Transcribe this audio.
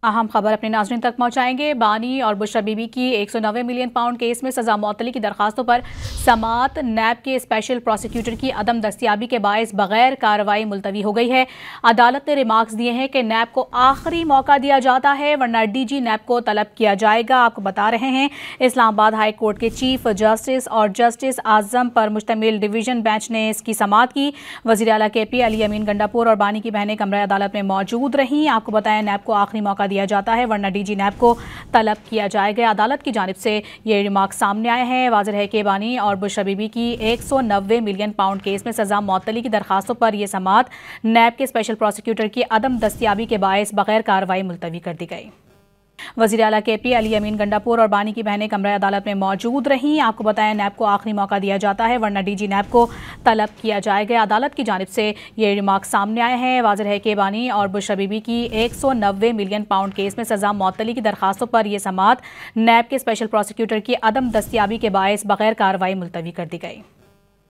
अहम खबर अपने नाज़रीन तक पहुंचाएंगे। बानी और बुशरा बीबी की 190 मिलियन पाउंड केस में सजा मुअत्तली की दरखास्तों पर समात नैब के स्पेशल प्रोसिक्यूटर की अदम दस्तियाबी के बायस बगैर कार्रवाई मुलतवी हो गई है। अदालत ने रिमार्क्स दिए हैं कि नैब को आखिरी मौका दिया जाता है वरना डीजी नैब को तलब किया जाएगा। आपको बता रहे हैं इस्लामाबाद हाई कोर्ट के चीफ जस्टिस और जस्टिस आजम पर मुश्तमिल डिवीजन बेंच ने इसकी समात की। वज़ीर आला KP अली अमीन गंडापुर और बानी की बहनें कमरा अदालत में मौजूद रहीं। आपको बताएं नैब को आखिरी मौका दिया जाता है वरना डीजी नैब को तलब किया जाएगा। अदालत की जानिब से ये रिमार्क सामने आए हैं। वाज़ेह है कि बानी और बुशरा बीबी की 190 मिलियन पाउंड केस में सजा मुअत्तली की दरखास्तों पर यह समात नैब के स्पेशल प्रोसिक्यूटर की अदम दस्तियाबी के बायस बगैर कार्रवाई मुलतवी कर दी गई। वज़ीर आला KP अली अमीन गंडापुर और बानी की बहनें कमरा अदालत में मौजूद रहीं। आपको बताएं नैब को आखिरी मौका दिया जाता है वरना डीजी नैब को तलब किया जाएगा। अदालत की जानिब से ये रिमार्क सामने आए हैं। वाज़ेह है कि बानी और बुशरा बीबी की 190 मिलियन पाउंड केस में सजा मुअत्तली की दरखास्तों पर यह समात नैब के स्पेशल प्रोसिक्यूटर की अदम दस्तियाबी के बायस बगैर कार्रवाई मुलतवी कर दी गई।